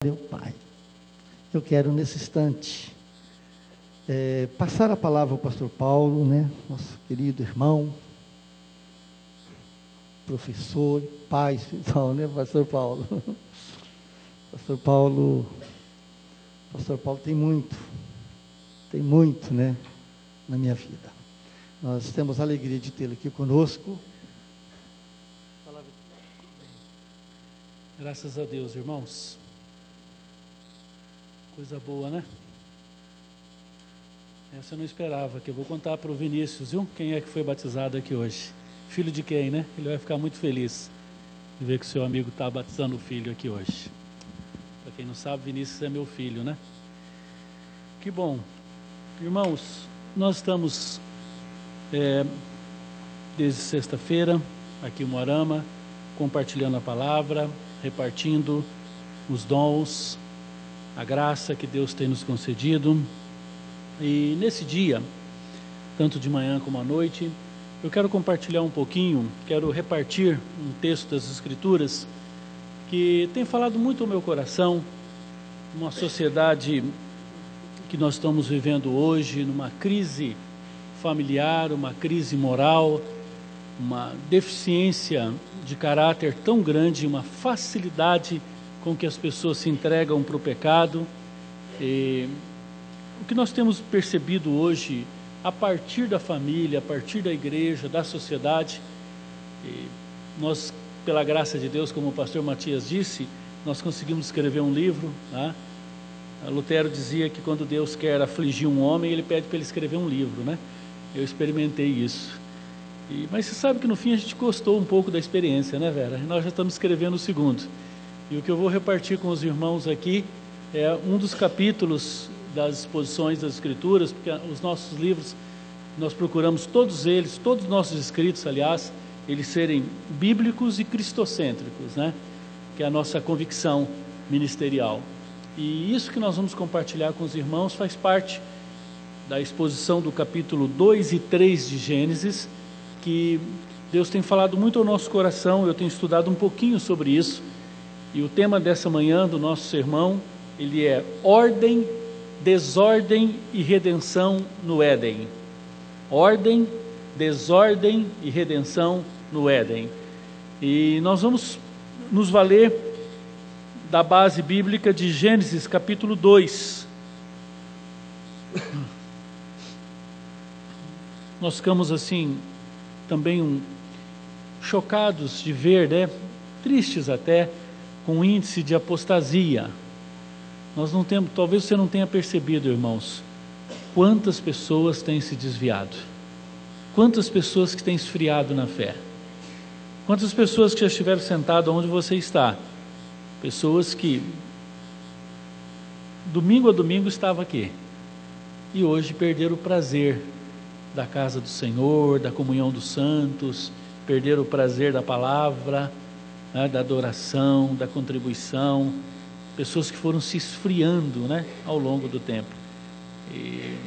Meu Pai, eu quero nesse instante passar a palavra ao pastor Paulo, nosso querido irmão, professor, pai espiritual, pastor Paulo. Pastor Paulo tem muito, na minha vida. Nós temos a alegria de tê-lo aqui conosco. Graças a Deus, irmãos. Coisa boa, né? Essa eu não esperava, que eu vou contar para o Vinícius, viu? Quem é que foi batizado aqui hoje? Filho de quem, né? Ele vai ficar muito feliz de ver que o seu amigo está batizando o filho aqui hoje. Para quem não sabe, Vinícius é meu filho, né? Que bom. Irmãos, nós estamos desde sexta-feira aqui em Moarama, compartilhando a palavra, repartindo os dons, a graça que Deus tem nos concedido. E nesse dia, tanto de manhã como à noite, eu quero compartilhar um pouquinho, quero repartir um texto das Escrituras que tem falado muito ao meu coração, numa sociedade que nós estamos vivendo hoje, numa crise familiar, uma crise moral, uma deficiência de caráter tão grande, uma facilidade com que as pessoas se entregam para o pecado. E o que nós temos percebido hoje, a partir da família, a partir da igreja, da sociedade, nós, pela graça de Deus, como o pastor Matias disse, nós conseguimos escrever um livro, né? Lutero dizia que quando Deus quer afligir um homem, ele pede para ele escrever um livro, né? Eu experimentei isso. Mas você sabe que no fim a gente gostou um pouco da experiência, né, Vera? Nós já estamos escrevendo o segundo. E o que eu vou repartir com os irmãos aqui é um dos capítulos das exposições das Escrituras, porque os nossos livros, nós procuramos todos eles, todos os nossos escritos, aliás, eles serem bíblicos e cristocêntricos, né? Que é a nossa convicção ministerial. E isso que nós vamos compartilhar com os irmãos faz parte da exposição do capítulo 2 e 3 de Gênesis, que Deus tem falado muito ao nosso coração. Eu tenho estudado um pouquinho sobre isso. E o tema dessa manhã do nosso sermão, ele é ordem, desordem e redenção no Éden. Ordem, desordem e redenção no Éden. E nós vamos nos valer da base bíblica de Gênesis capítulo 2. Nós ficamos assim, também chocados de ver, né? Tristes até, com o índice de apostasia. Nós não temos, talvez você não tenha percebido, irmãos, quantas pessoas têm se desviado, quantas pessoas que têm esfriado na fé, quantas pessoas que já estiveram sentadas onde você está, pessoas que domingo a domingo estavam aqui e hoje perderam o prazer da casa do Senhor, da comunhão dos santos, perderam o prazer da palavra, né, da adoração, da contribuição, pessoas que foram se esfriando, né, ao longo do tempo. E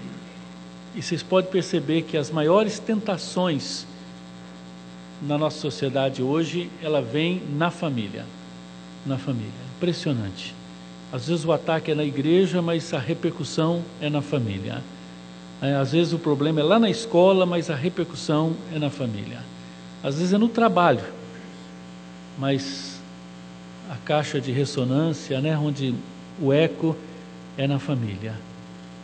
vocês podem perceber que as maiores tentações na nossa sociedade hoje, ela vem na família. Na família, impressionante. Às vezes o ataque é na igreja, mas a repercussão é na família. Às vezes o problema é lá na escola, mas a repercussão é na família. Às vezes é no trabalho, mas a caixa de ressonância, né, onde o eco é na família.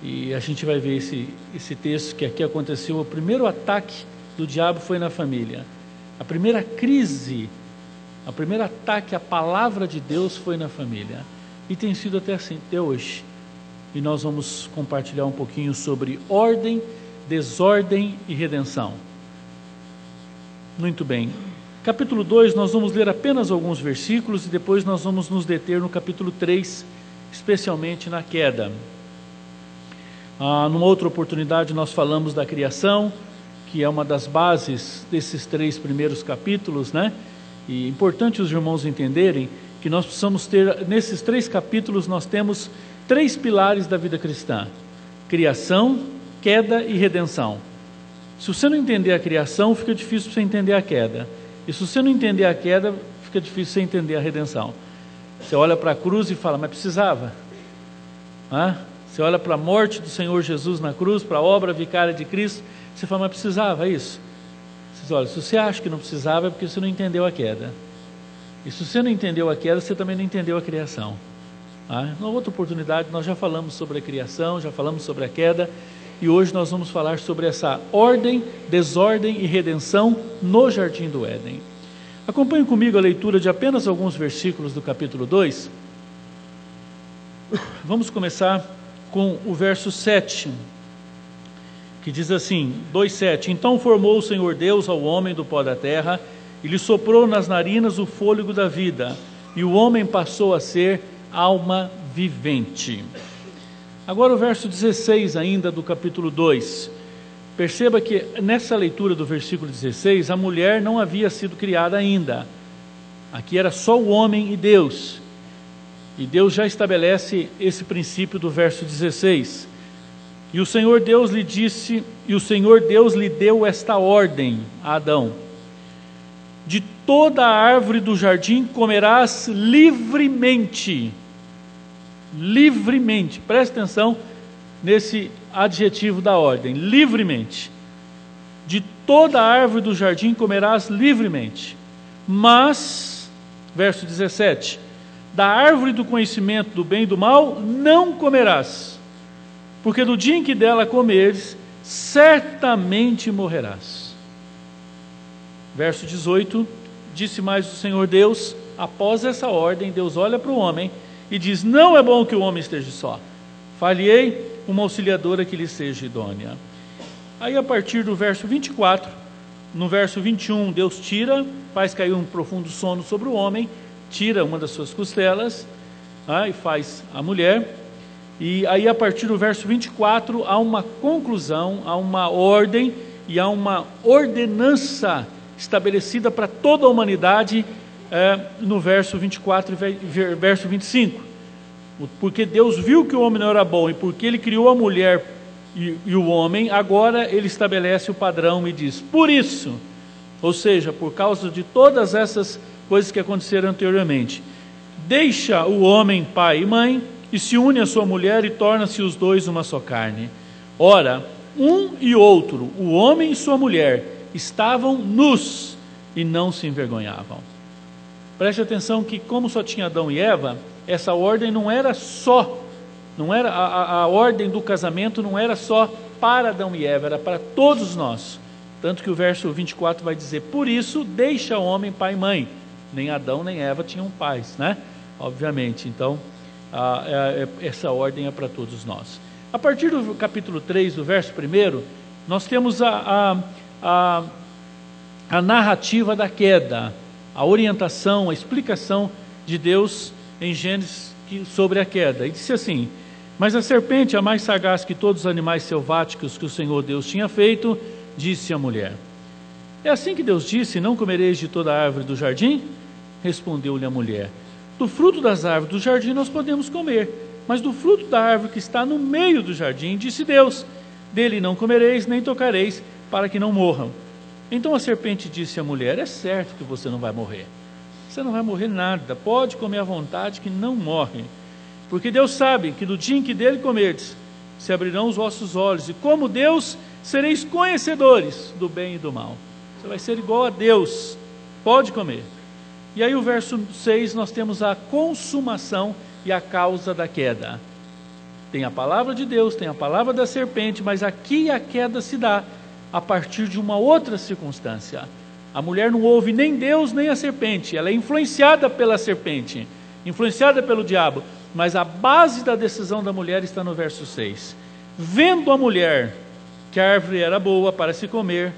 E a gente vai ver esse texto que aqui aconteceu. O primeiro ataque do diabo foi na família. A primeira crise, o primeiro ataque à palavra de Deus foi na família. E tem sido até assim, até hoje. E nós vamos compartilhar um pouquinho sobre ordem, desordem e redenção. Muito bem. Capítulo 2, nós vamos ler apenas alguns versículos e depois nós vamos nos deter no capítulo 3, especialmente na queda. Numa outra oportunidade nós falamos da criação, que é uma das bases desses 3 primeiros capítulos, né? E é importante os irmãos entenderem que nós precisamos ter, nesses 3 capítulos nós temos 3 pilares da vida cristã: criação, queda e redenção. Se você não entender a criação, fica difícil você entender a queda. E se você não entender a queda, fica difícil você entender a redenção. Você olha para a cruz e fala, mas precisava? Você olha para a morte do Senhor Jesus na cruz, para a obra vicária de Cristo, você fala, mas precisava isso? Você olha, se você acha que não precisava, é porque você não entendeu a queda. E se você não entendeu a queda, você também não entendeu a criação. Na outra oportunidade, nós já falamos sobre a criação, já falamos sobre a queda, e hoje nós vamos falar sobre essa ordem, desordem e redenção no Jardim do Éden. Acompanhe comigo a leitura de apenas alguns versículos do capítulo 2. Vamos começar com o verso 7, que diz assim, 2:7: Então formou o Senhor Deus ao homem do pó da terra, e lhe soprou nas narinas o fôlego da vida, e o homem passou a ser alma vivente. Agora o verso 16 ainda do capítulo 2. Perceba que nessa leitura do versículo 16, a mulher não havia sido criada ainda. Aqui era só o homem e Deus. E Deus já estabelece esse princípio do verso 16. E o Senhor Deus lhe disse, e o Senhor Deus lhe deu esta ordem a Adão: de toda a árvore do jardim comerás livremente. Livremente. Preste atenção nesse adjetivo da ordem, livremente. De toda a árvore do jardim comerás livremente. Mas, verso 17, da árvore do conhecimento do bem e do mal não comerás, porque no dia em que dela comeres, certamente morrerás. Verso 18, disse mais o Senhor Deus, após essa ordem, Deus olha para o homem e diz: não é bom que o homem esteja só, far-lhe-ei uma auxiliadora que lhe seja idônea. Aí a partir do verso 24, no verso 21, Deus faz cair um profundo sono sobre o homem, tira uma das suas costelas, e faz a mulher. E aí a partir do verso 24 há uma conclusão, há uma ordem e há uma ordenança estabelecida para toda a humanidade, no verso 24 e verso 25. Porque Deus viu que o homem não era bom, e porque Ele criou a mulher e o homem, agora Ele estabelece o padrão e diz: por isso, ou seja, por causa de todas essas coisas que aconteceram anteriormente, deixa o homem pai e mãe, e se une à sua mulher, e torna-se os dois uma só carne. Ora, um e outro, o homem e sua mulher, estavam nus e não se envergonhavam. Preste atenção que, como só tinha Adão e Eva, essa ordem não era a ordem do casamento não era só para Adão e Eva, era para todos nós. Tanto que o verso 24 vai dizer: por isso deixa o homem pai e mãe. Nem Adão nem Eva tinham pais, né? Obviamente, então essa ordem é para todos nós. A partir do capítulo 3, do verso 1, nós temos a narrativa da queda, a orientação, a explicação de Deus em Gênesis sobre a queda. E disse assim: mas a serpente, a mais sagaz que todos os animais selváticos que o Senhor Deus tinha feito, disse à mulher: é assim que Deus disse, não comereis de toda a árvore do jardim? Respondeu-lhe a mulher: do fruto das árvores do jardim nós podemos comer, mas do fruto da árvore que está no meio do jardim, disse Deus: dele não comereis, nem tocareis, para que não morram. Então a serpente disse à mulher: é certo que você não vai morrer. Você não vai morrer nada, pode comer à vontade que não morre. Porque Deus sabe que no dia em que dele comerdes, se abrirão os vossos olhos, e como Deus, sereis conhecedores do bem e do mal. Você vai ser igual a Deus, pode comer. E aí o verso 6, nós temos a consumação e a causa da queda. Tem a palavra de Deus, tem a palavra da serpente, mas aqui a queda se dá a partir de uma outra circunstância. A mulher não ouve nem Deus nem a serpente, ela é influenciada pela serpente, influenciada pelo diabo, mas a base da decisão da mulher está no verso 6. Vendo a mulher que a árvore era boa para se comer,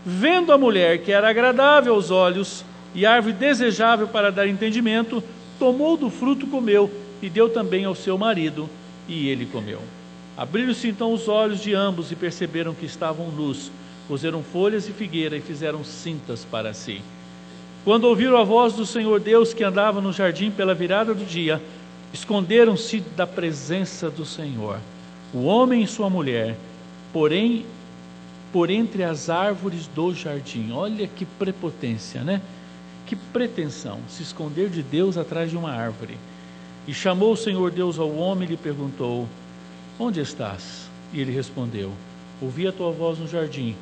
vendo a mulher que era agradável aos olhos e árvore desejável para dar entendimento, tomou do fruto, comeu e deu também ao seu marido, e ele comeu. Abriram-se então os olhos de ambos e perceberam que estavam nus. Coseram folhas de figueira e fizeram cintas para si. Quando ouviram a voz do Senhor Deus que andava no jardim pela virada do dia, esconderam-se da presença do Senhor, o homem e sua mulher, porém, por entre as árvores do jardim. Olha que prepotência, né? Que pretensão, se esconder de Deus atrás de uma árvore. E chamou o Senhor Deus ao homem e lhe perguntou: onde estás? E ele respondeu: ouvi a tua voz no jardim,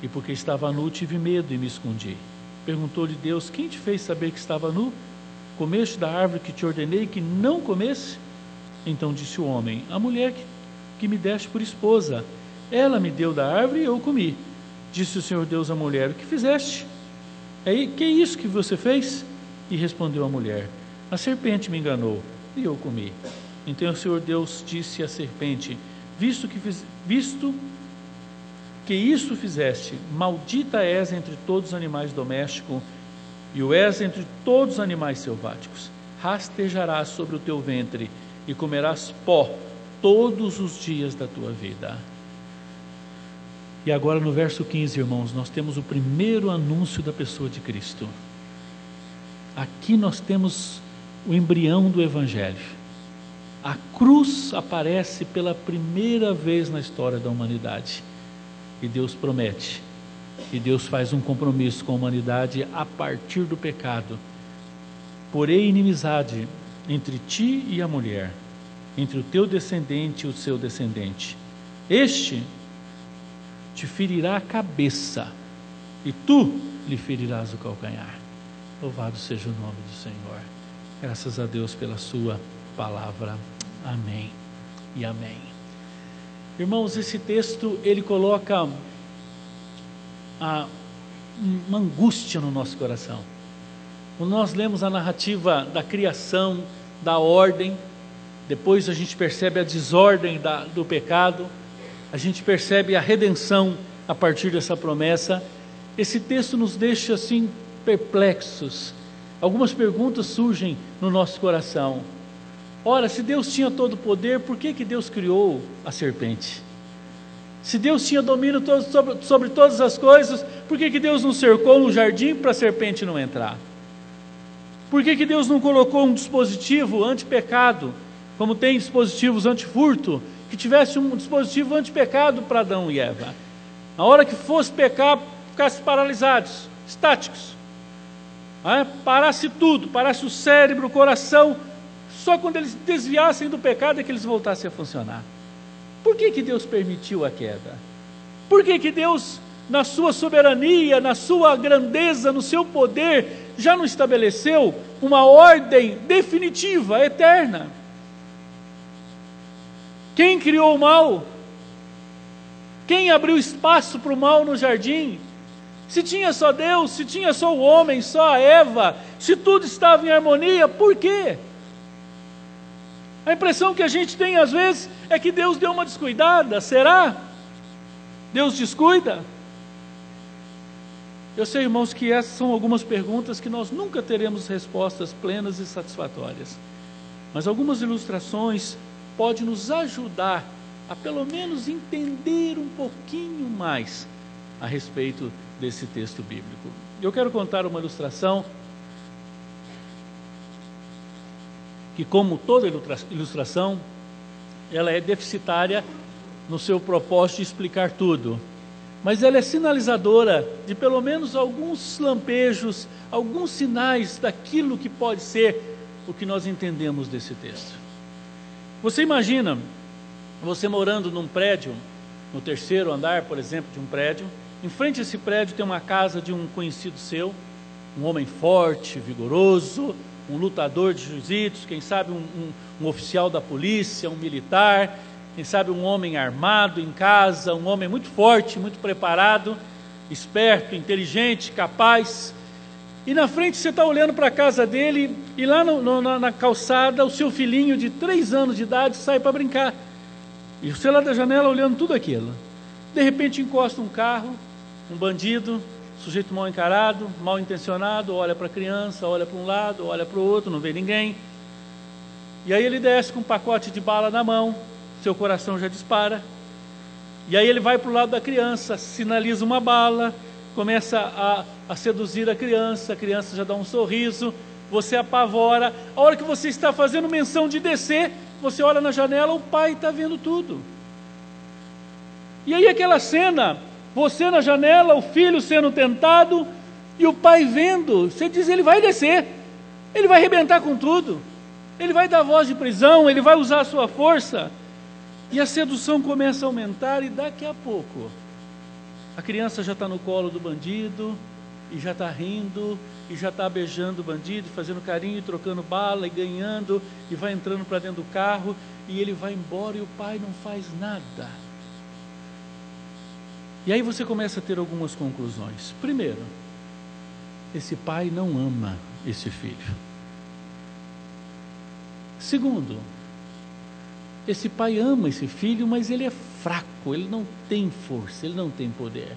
e porque estava nu tive medo e me escondi. Perguntou-lhe Deus: quem te fez saber que estava nu? Comeste da árvore que te ordenei que não comesse? Então disse o homem: a mulher que me deste por esposa, ela me deu da árvore e eu comi. Disse o Senhor Deus à mulher: o que fizeste? Que é isso que você fez? E respondeu a mulher: a serpente me enganou e eu comi. Então o Senhor Deus disse à serpente: visto que isso fizeste, maldita és entre todos os animais domésticos e o és entre todos os animais selváticos. Rastejarás sobre o teu ventre e comerás pó todos os dias da tua vida. E agora no verso 15, irmãos, nós temos o primeiro anúncio da pessoa de Cristo. Aqui nós temos o embrião do Evangelho. A cruz aparece pela primeira vez na história da humanidade. E Deus promete, e Deus faz um compromisso com a humanidade a partir do pecado. Porém inimizade entre ti e a mulher, entre o teu descendente e o seu descendente. Este te ferirá a cabeça, e tu lhe ferirás o calcanhar. Louvado seja o nome do Senhor. Graças a Deus pela sua palavra. Amém e amém. Irmãos, esse texto, ele coloca uma angústia no nosso coração. Quando nós lemos a narrativa da criação, da ordem, depois a gente percebe a desordem do pecado, a gente percebe a redenção a partir dessa promessa. Esse texto nos deixa assim perplexos. Algumas perguntas surgem no nosso coração. Ora, se Deus tinha todo o poder, por que Deus criou a serpente? Se Deus tinha domínio sobre todas as coisas, por que Deus não cercou no jardim para a serpente não entrar? Por que Deus não colocou um dispositivo anti-pecado, como tem dispositivos anti-furto, que tivesse um dispositivo anti-pecado para Adão e Eva? Na hora que fosse pecar, ficassem paralisados, estáticos. Parasse tudo, parasse o cérebro, o coração. Só quando eles desviassem do pecado é que eles voltassem a funcionar. Por que Deus permitiu a queda? Por que Deus, na sua soberania, na sua grandeza, no seu poder, já não estabeleceu uma ordem definitiva, eterna? Quem criou o mal? Quem abriu espaço para o mal no jardim? Se tinha só Deus, se tinha só o homem, só a Eva, se tudo estava em harmonia, por quê? A impressão que a gente tem às vezes é que Deus deu uma descuidada. Será? Deus descuida? Eu sei, irmãos, que essas são algumas perguntas que nós nunca teremos respostas plenas e satisfatórias. Mas algumas ilustrações podem nos ajudar a pelo menos entender um pouquinho mais a respeito desse texto bíblico. Eu quero contar uma ilustração que, como toda ilustração, ela é deficitária no seu propósito de explicar tudo, mas ela é sinalizadora de pelo menos alguns lampejos, alguns sinais daquilo que pode ser o que nós entendemos desse texto. Você imagina você morando num prédio, no terceiro andar, por exemplo, de um prédio. Em frente a esse prédio tem uma casa de um conhecido seu, um homem forte, vigoroso, um lutador de jiu-jitsu, quem sabe um oficial da polícia, um militar, quem sabe um homem armado em casa, um homem muito forte, muito preparado, esperto, inteligente, capaz. E na frente você está olhando para a casa dele, e lá na calçada o seu filhinho de 3 anos de idade sai para brincar. E você lá da janela olhando tudo aquilo. De repente encosta um carro, um bandido, sujeito mal encarado, mal intencionado, olha para a criança, olha para um lado, olha para o outro, não vê ninguém. E aí ele desce com um pacote de bala na mão, seu coração já dispara. E aí ele vai para o lado da criança, sinaliza uma bala, começa a seduzir a criança já dá um sorriso, você apavora. A hora que você está fazendo menção de descer, você olha na janela, o pai está vendo tudo. E aí aquela cena, você na janela, o filho sendo tentado, e o pai vendo, você diz, ele vai descer, ele vai arrebentar com tudo. Ele vai dar voz de prisão, ele vai usar a sua força. E a sedução começa a aumentar e daqui a pouco a criança já está no colo do bandido e já está rindo e já está beijando o bandido, fazendo carinho, trocando bala e ganhando, e vai entrando para dentro do carro e ele vai embora e o pai não faz nada. E aí você começa a ter algumas conclusões. Primeiro, esse pai não ama esse filho. Segundo, esse pai ama esse filho, mas ele é fraco, ele não tem força, ele não tem poder.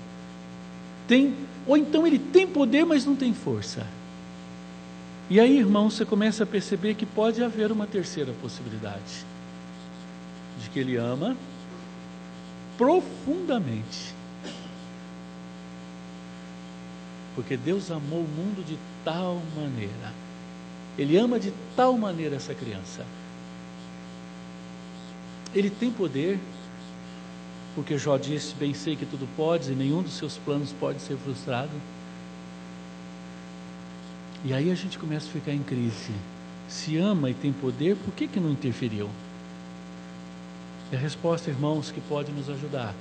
Ou então ele tem poder, mas não tem força. E aí, irmão, você começa a perceber que pode haver uma terceira possibilidade, de que ele ama profundamente. Porque Deus amou o mundo de tal maneira, Ele ama de tal maneira essa criança. Ele tem poder, porque Jó disse: bem sei que tudo podes e nenhum dos seus planos pode ser frustrado. E aí a gente começa a ficar em crise. Se ama e tem poder, por que não interferiu? E a resposta, irmãos, que pode nos ajudar,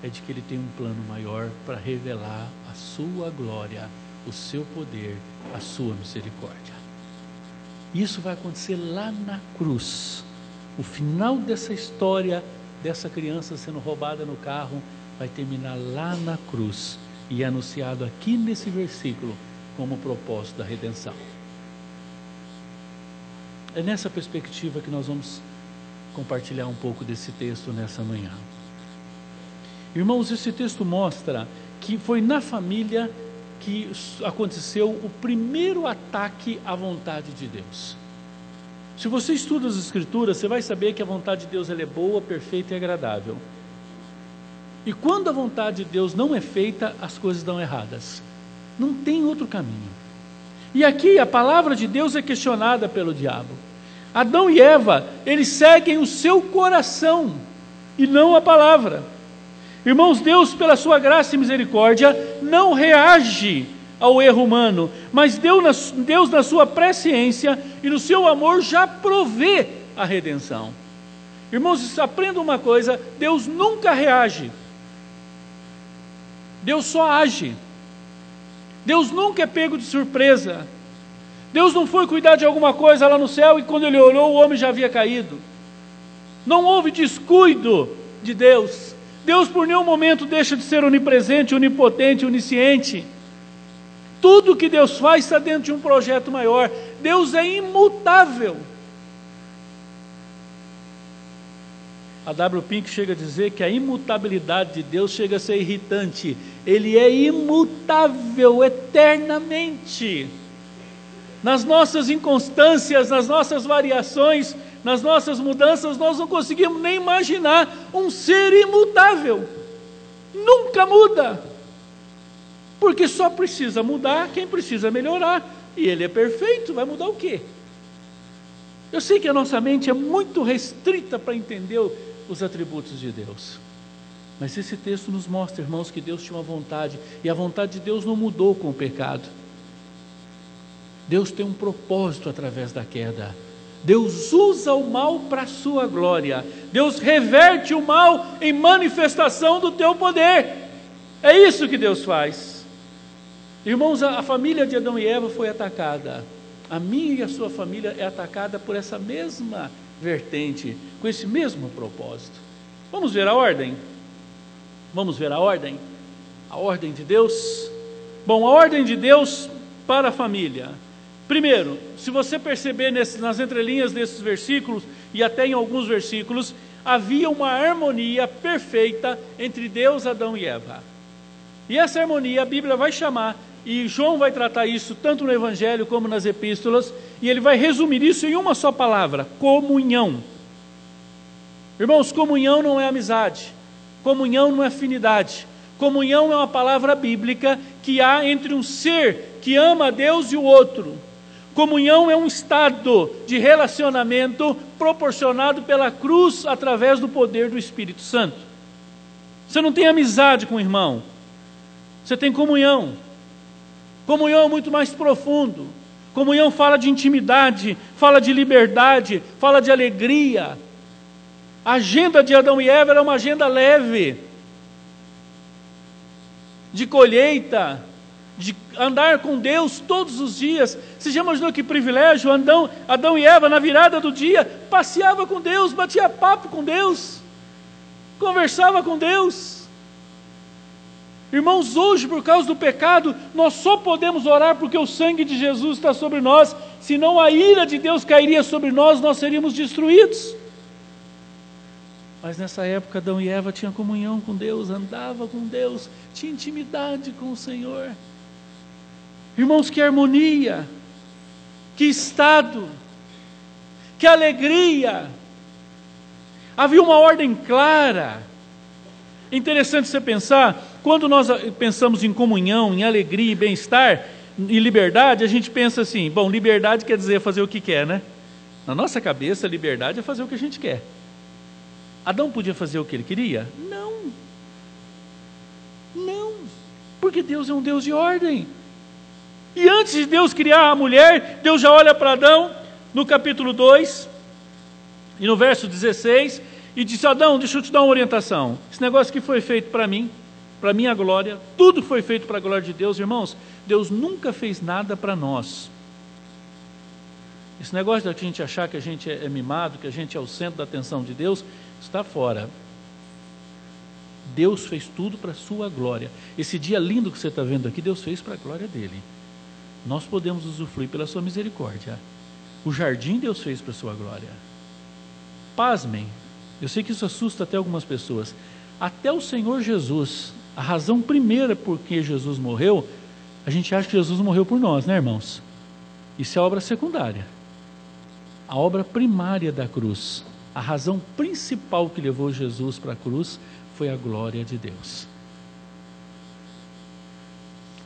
é de que Ele tem um plano maior para revelar a sua glória, o seu poder, a sua misericórdia. Isso vai acontecer lá na cruz. O final dessa história, dessa criança sendo roubada no carro, vai terminar lá na cruz e é anunciado aqui nesse versículo como o propósito da redenção. É nessa perspectiva que nós vamos compartilhar um pouco desse texto nessa manhã. Irmãos, esse texto mostra que foi na família que aconteceu o primeiro ataque à vontade de Deus. Se você estuda as Escrituras, você vai saber que a vontade de Deus ela é boa, perfeita e agradável. E quando a vontade de Deus não é feita, as coisas dão erradas. Não tem outro caminho. E aqui a palavra de Deus é questionada pelo diabo. Adão e Eva, eles seguem o seu coração e não a palavra. Irmãos, Deus, pela sua graça e misericórdia, não reage ao erro humano, mas Deus na sua presciência e no seu amor já provê a redenção. Irmãos, aprendam uma coisa: Deus nunca reage, Deus só age. Deus nunca é pego de surpresa. Deus não foi cuidar de alguma coisa lá no céu e quando Ele olhou o homem já havia caído. Não houve descuido de Deus. Deus por nenhum momento deixa de ser onipresente, onipotente, onisciente. Tudo que Deus faz está dentro de um projeto maior. Deus é imutável. A W. Pink chega a dizer que a imutabilidade de Deus chega a ser irritante. Ele é imutável eternamente. Nas nossas inconstâncias, nas nossas variações, nas nossas mudanças, nós não conseguimos nem imaginar um ser imutável. Nunca muda. Porque só precisa mudar quem precisa melhorar. E Ele é perfeito, vai mudar o quê? Eu sei que a nossa mente é muito restrita para entender os atributos de Deus. Mas esse texto nos mostra, irmãos, que Deus tinha uma vontade. E a vontade de Deus não mudou com o pecado. Deus tem um propósito através da queda. Deus usa o mal para a sua glória. Deus reverte o mal em manifestação do teu poder. É isso que Deus faz. Irmãos, a família de Adão e Eva foi atacada. A minha e a sua família é atacada por essa mesma vertente, com esse mesmo propósito. Vamos ver a ordem? Vamos ver a ordem? A ordem de Deus? Bom, a ordem de Deus para a família. Primeiro, se você perceber nas entrelinhas desses versículos, e até em alguns versículos, havia uma harmonia perfeita entre Deus, Adão e Eva. E essa harmonia a Bíblia vai chamar, e João vai tratar isso tanto no Evangelho como nas Epístolas, e ele vai resumir isso em uma só palavra: comunhão. Irmãos, comunhão não é amizade, comunhão não é afinidade, comunhão é uma palavra bíblica que há entre um ser que ama a Deus e o outro. Comunhão é um estado de relacionamento proporcionado pela cruz através do poder do Espírito Santo. Você não tem amizade com o irmão, você tem comunhão. Comunhão é muito mais profundo. Comunhão fala de intimidade, fala de liberdade, fala de alegria. A agenda de Adão e Eva era uma agenda leve, de colheita, de andar com Deus todos os dias. Você já imaginou que privilégio? Adão e Eva, na virada do dia, passeava com Deus, batia papo com Deus, conversava com Deus. Irmãos, hoje, por causa do pecado, nós só podemos orar porque o sangue de Jesus está sobre nós, senão a ira de Deus cairia sobre nós, nós seríamos destruídos. Mas nessa época, Adão e Eva tinham comunhão com Deus, andava com Deus, tinha intimidade com o Senhor. Irmãos, que harmonia, que estado, que alegria. Havia uma ordem clara. Interessante você pensar, quando nós pensamos em comunhão, em alegria e bem-estar, e liberdade, a gente pensa assim, bom, liberdade quer dizer fazer o que quer, né? Na nossa cabeça, liberdade é fazer o que a gente quer. Adão podia fazer o que ele queria? Não. Não. Porque Deus é um Deus de ordem. E antes de Deus criar a mulher, Deus já olha para Adão, no capítulo 2, e no verso 16, e diz: Adão, deixa eu te dar uma orientação. Esse negócio que foi feito para mim, para minha glória, tudo foi feito para a glória de Deus. Irmãos, Deus nunca fez nada para nós. Esse negócio da gente achar que a gente é mimado, que a gente é o centro da atenção de Deus, está fora. Deus fez tudo para a sua glória. Esse dia lindo que você está vendo aqui, Deus fez para a glória dele. Nós podemos usufruir pela sua misericórdia. O jardim Deus fez para a sua glória. Pasmem, eu sei que isso assusta até algumas pessoas. Até o Senhor Jesus, a razão primeira por que Jesus morreu, a gente acha que Jesus morreu por nós, né, irmãos? Isso é obra secundária. A obra primária da cruz, a razão principal que levou Jesus para a cruz foi a glória de Deus.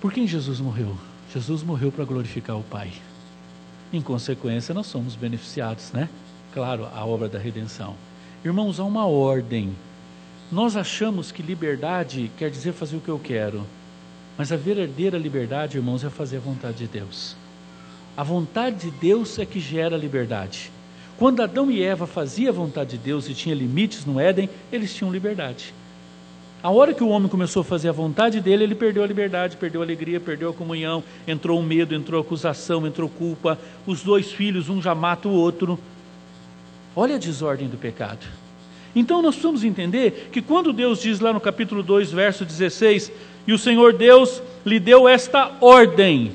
Por quem Jesus morreu? Jesus morreu para glorificar o Pai. Em consequência, nós somos beneficiados, né? Claro, a obra da redenção. Irmãos, há uma ordem. Nós achamos que liberdade quer dizer fazer o que eu quero. Mas a verdadeira liberdade, irmãos, é fazer a vontade de Deus. A vontade de Deus é que gera liberdade. Quando Adão e Eva faziam a vontade de Deus e tinha limites no Éden, eles tinham liberdade. A hora que o homem começou a fazer a vontade dele, ele perdeu a liberdade, perdeu a alegria, perdeu a comunhão, entrou o medo, entrou a acusação, entrou culpa. Os dois filhos, um já mata o outro. Olha a desordem do pecado. Então nós precisamos entender que quando Deus diz lá no capítulo 2, verso 16, e o Senhor Deus lhe deu esta ordem.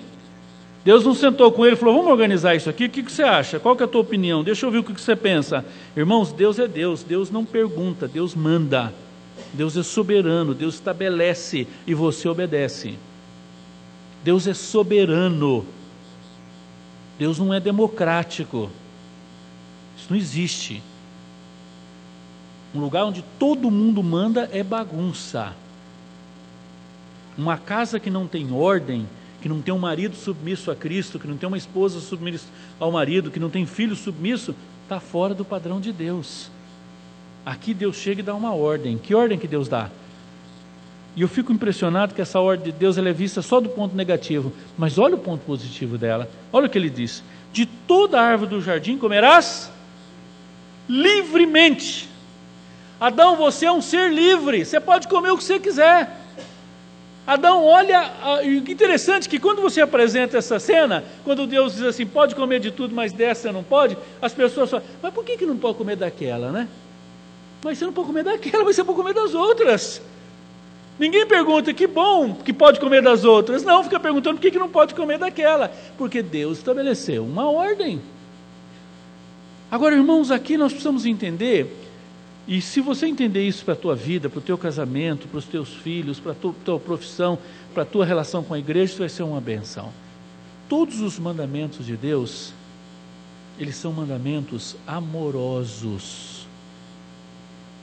Deus não sentou com ele e falou: vamos organizar isso aqui, o que você acha? Qual que é a tua opinião? Deixa eu ouvir o que você pensa. Irmãos, Deus é Deus, Deus não pergunta, Deus manda. Deus é soberano, Deus estabelece e você obedece. Deus é soberano. Deus não é democrático. Isso não existe. Um lugar onde todo mundo manda é bagunça. Uma casa que não tem ordem, que não tem um marido submisso a Cristo, que não tem uma esposa submissa ao marido, que não tem filho submisso, está fora do padrão de Deus. Aqui Deus chega e dá uma ordem. Que ordem que Deus dá? E eu fico impressionado que essa ordem de Deus ela é vista só do ponto negativo. Mas olha o ponto positivo dela. Olha o que ele diz: de toda árvore do jardim comerás livremente. Adão, você é um ser livre. Você pode comer o que você quiser. Adão, olha, e que interessante que quando você apresenta essa cena, quando Deus diz assim, pode comer de tudo, mas dessa não pode, as pessoas falam, mas por que não pode comer daquela, né? Mas você não pode comer daquela, mas você pode comer das outras. Ninguém pergunta, que bom que pode comer das outras. Não, fica perguntando por que não pode comer daquela. Porque Deus estabeleceu uma ordem. Agora, irmãos, aqui nós precisamos entender, e se você entender isso para a tua vida, para o teu casamento, para os teus filhos, para a tua profissão, para a tua relação com a igreja, isso vai ser uma benção. Todos os mandamentos de Deus, eles são mandamentos amorosos.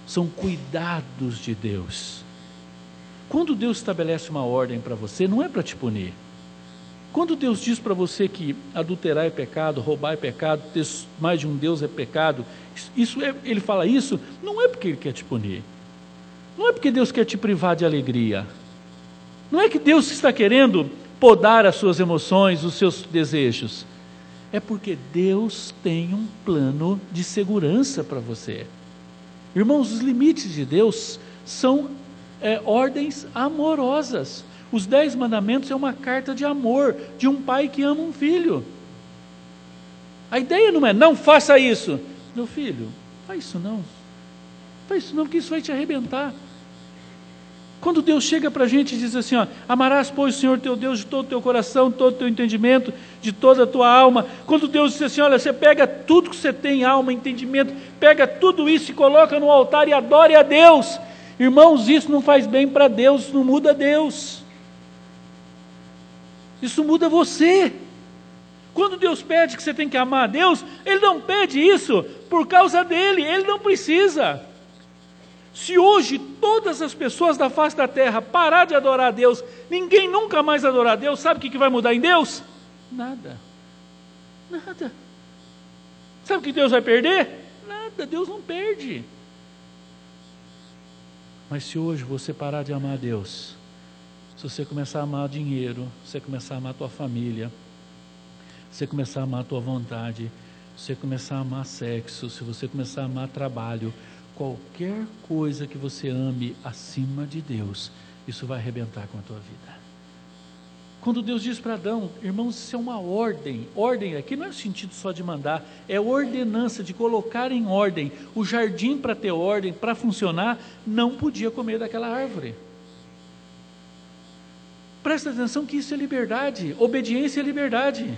São cuidados de Deus. Quando Deus estabelece uma ordem para você, não é para te punir. Quando Deus diz para você que adulterar é pecado, roubar é pecado, ter mais de um Deus é pecado, Ele fala isso, não é porque Ele quer te punir. Não é porque Deus quer te privar de alegria. Não é que Deus está querendo podar as suas emoções, os seus desejos. É porque Deus tem um plano de segurança para você. Irmãos, os limites de Deus são ordens amorosas. Os 10 mandamentos é uma carta de amor de um pai que ama um filho. A ideia não é, não faça isso. Meu filho, faz isso não. Faz isso não, porque isso vai te arrebentar. Quando Deus chega para a gente e diz assim, ó, amarás, pois, o Senhor teu Deus de todo o teu coração, todo o teu entendimento, de toda a tua alma. Quando Deus diz assim, olha, você pega tudo que você tem, alma, entendimento, pega tudo isso e coloca no altar e adore a Deus. Irmãos, isso não faz bem para Deus, isso não muda Deus. Isso muda você. Quando Deus pede que você tem que amar a Deus, Ele não pede isso por causa dele, Ele não precisa. Se hoje todas as pessoas da face da terra parar de adorar a Deus, ninguém nunca mais adorar a Deus, sabe o que vai mudar em Deus? Nada. Nada. Sabe o que Deus vai perder? Nada, Deus não perde. Mas se hoje você parar de amar a Deus, se você começar a amar dinheiro, se você começar a amar a tua família, se você começar a amar a tua vontade, se você começar a amar sexo, se você começar a amar trabalho, qualquer coisa que você ame acima de Deus, isso vai arrebentar com a tua vida. Quando Deus diz para Adão, irmãos, isso é uma ordem. Ordem aqui não é no sentido só de mandar, é ordenança, de colocar em ordem. O jardim, para ter ordem, para funcionar, não podia comer daquela árvore. Presta atenção que isso é liberdade, obediência é liberdade.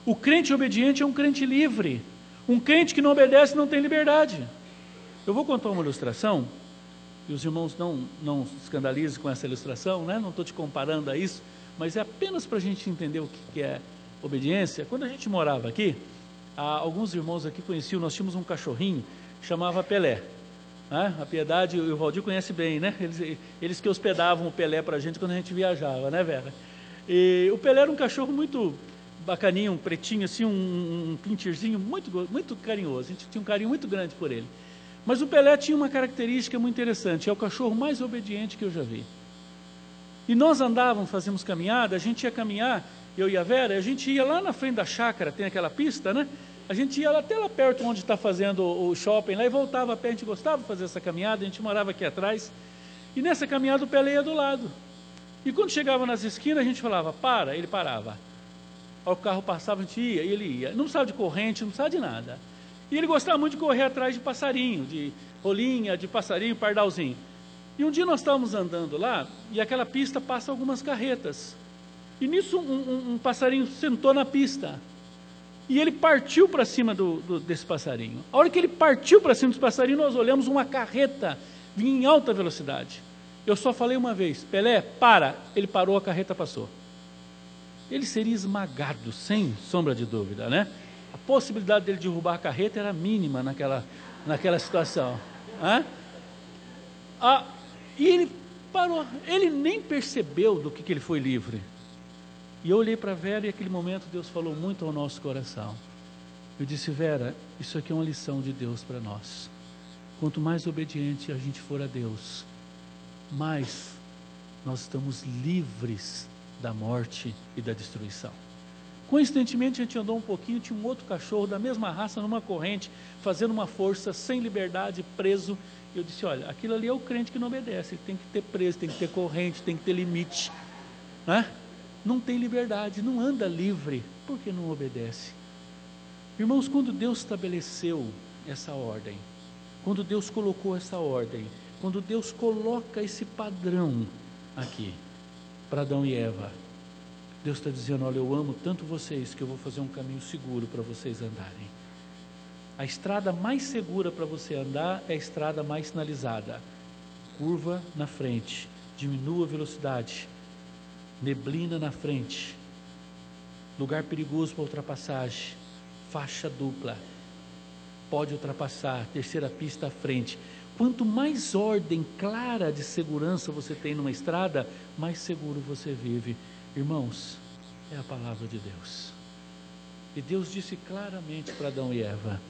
O crente obediente é um crente livre. Um crente que não obedece não tem liberdade. Eu vou contar uma ilustração, e os irmãos não se escandalizem com essa ilustração, né? Não estou te comparando a isso, mas é apenas para a gente entender o que é obediência. Quando a gente morava aqui, alguns irmãos aqui conheciam, nós tínhamos um cachorrinho, chamava Pelé. Né? A Piedade e o Valdir conhecem bem, né? Eles que hospedavam o Pelé para a gente quando a gente viajava, né, Vera? E o Pelé era um cachorro muito bacaninho, um pretinho, assim, um pincherzinho muito carinhoso. A gente tinha um carinho muito grande por ele. Mas o Pelé tinha uma característica muito interessante, é o cachorro mais obediente que eu já vi. E nós andávamos, fazíamos caminhada, a gente ia caminhar, eu e a Vera, a gente ia lá na frente da chácara, tem aquela pista, né? A gente ia até lá perto onde está fazendo o shopping lá e voltava a pé, a gente gostava de fazer essa caminhada, a gente morava aqui atrás. E nessa caminhada o Pelé ia do lado. E quando chegava nas esquinas a gente falava, para, ele parava. Aí o carro passava, a gente ia, e ele ia. Não precisava de corrente, não precisava de nada. E ele gostava muito de correr atrás de passarinho, de rolinha, de passarinho, pardalzinho. E um dia nós estávamos andando lá, e aquela pista passa algumas carretas. E nisso um passarinho sentou na pista. E ele partiu para cima desse passarinho. A hora que ele partiu para cima desse passarinho, nós olhamos uma carreta vinha em alta velocidade. Eu só falei uma vez, Pelé, para. Ele parou, a carreta passou. Ele seria esmagado, sem sombra de dúvida, né? A possibilidade dele derrubar a carreta era mínima naquela situação. E ele parou, ele nem percebeu do que ele foi livre. E eu olhei para a Vera e naquele momento Deus falou muito ao nosso coração. Eu disse, Vera, isso aqui é uma lição de Deus para nós. Quanto mais obediente a gente for a Deus, mais nós estamos livres da morte e da destruição. Coincidentemente a gente andou um pouquinho, tinha um outro cachorro da mesma raça numa corrente, fazendo uma força, sem liberdade, preso. E eu disse, olha, aquilo ali é o crente que não obedece, ele tem que ter preso, tem que ter corrente, tem que ter limite, né? Não tem liberdade, não anda livre, porque não obedece. Irmãos, quando Deus estabeleceu essa ordem, quando Deus colocou essa ordem, quando Deus coloca esse padrão aqui, para Adão e Eva, Deus está dizendo, olha, eu amo tanto vocês que eu vou fazer um caminho seguro para vocês andarem. A estrada mais segura para você andar é a estrada mais sinalizada. Curva na frente, diminua a velocidade, neblina na frente, lugar perigoso para ultrapassagem, faixa dupla, pode ultrapassar, terceira pista à frente. Quanto mais ordem clara de segurança você tem numa estrada, mais seguro você vive. Irmãos, é a palavra de Deus. E Deus disse claramente para Adão e Eva,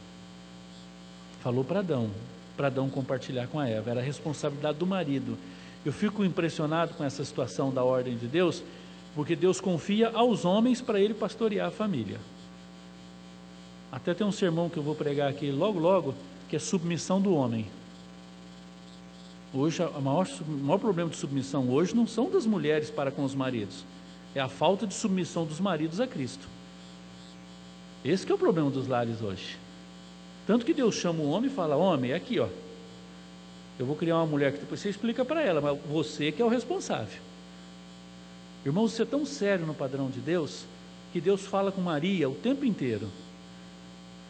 falou para Adão compartilhar com a Eva, era a responsabilidade do marido. Eu fico impressionado com essa situação da ordem de Deus, porque Deus confia aos homens para ele pastorear a família. Até tem um sermão que eu vou pregar aqui logo, logo, que é submissão do homem. Hoje, o maior problema de submissão hoje não são das mulheres para com os maridos, é a falta de submissão dos maridos a Cristo. Esse que é o problema dos lares hoje. Tanto que Deus chama o homem e fala: homem, é aqui, ó. Eu vou criar uma mulher que depois você explica para ela, mas você que é o responsável. Irmãos, isso é tão sério no padrão de Deus, que Deus fala com Maria o tempo inteiro.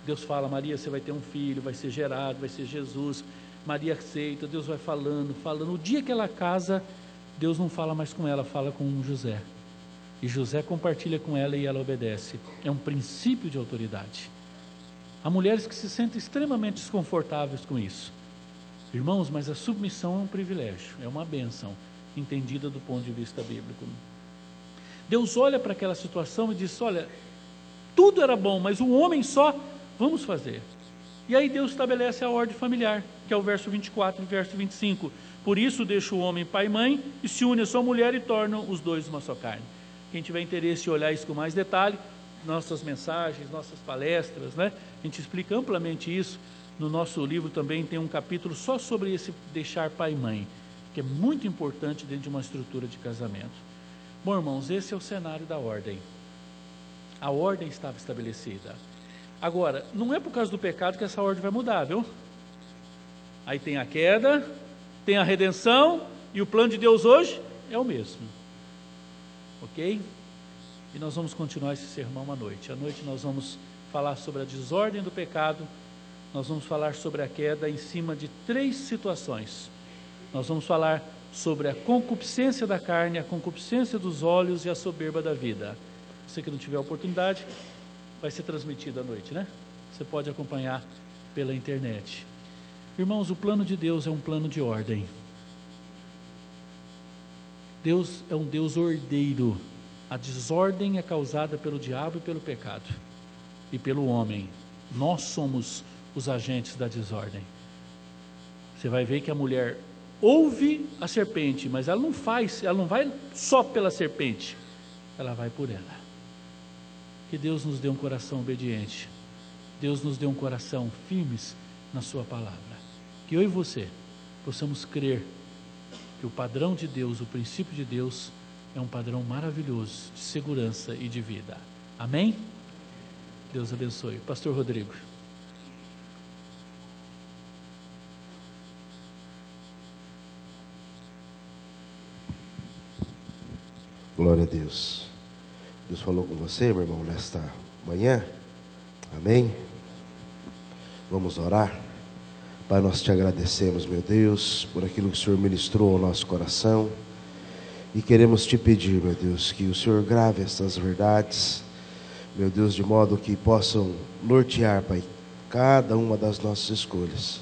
Deus fala: Maria, você vai ter um filho, vai ser gerado, vai ser Jesus. Maria aceita, Deus vai falando. O dia que ela casa, Deus não fala mais com ela, fala com José. E José compartilha com ela e ela obedece. É um princípio de autoridade. Há mulheres que se sentem extremamente desconfortáveis com isso. Irmãos, mas a submissão é um privilégio, é uma bênção, entendida do ponto de vista bíblico. Deus olha para aquela situação e diz: olha, tudo era bom, mas o homem só, vamos fazer. E aí Deus estabelece a ordem familiar, que é o verso 24 e verso 25. Por isso deixa o homem pai e mãe, e se une a sua mulher e tornam os dois uma só carne. Quem tiver interesse em olhar isso com mais detalhe, nossas mensagens, nossas palestras, né? A gente explica amplamente isso. No nosso livro também tem um capítulo só sobre esse deixar pai e mãe, que é muito importante dentro de uma estrutura de casamento. Bom, irmãos, esse é o cenário da ordem. A ordem estava estabelecida. Agora, não é por causa do pecado que essa ordem vai mudar, viu? Aí tem a queda, tem a redenção, e o plano de Deus hoje é o mesmo. Ok? E nós vamos continuar esse sermão à noite. À noite nós vamos falar sobre a desordem do pecado. Nós vamos falar sobre a queda em cima de 3 situações. Nós vamos falar sobre a concupiscência da carne, a concupiscência dos olhos e a soberba da vida. Você que não tiver oportunidade, vai ser transmitido à noite, né? Você pode acompanhar pela internet. Irmãos, o plano de Deus é um plano de ordem. Deus é um Deus ordeiro. A desordem é causada pelo diabo e pelo pecado. E pelo homem. Nós somos os agentes da desordem. Você vai ver que a mulher ouve a serpente, mas ela não vai só pela serpente, ela vai por ela. Que Deus nos dê um coração obediente, Deus nos dê um coração firmes na sua palavra, que eu e você possamos crer que o padrão de Deus, o princípio de Deus é um padrão maravilhoso de segurança e de vida. Amém? Deus abençoe. Pastor Rodrigo. Glória a Deus. Deus falou com você, meu irmão, nesta manhã. Amém? Vamos orar. Pai, nós te agradecemos, meu Deus, por aquilo que o Senhor ministrou ao nosso coração. E queremos te pedir, meu Deus, que o Senhor grave essas verdades, meu Deus, de modo que possam nortear, Pai, cada uma das nossas escolhas.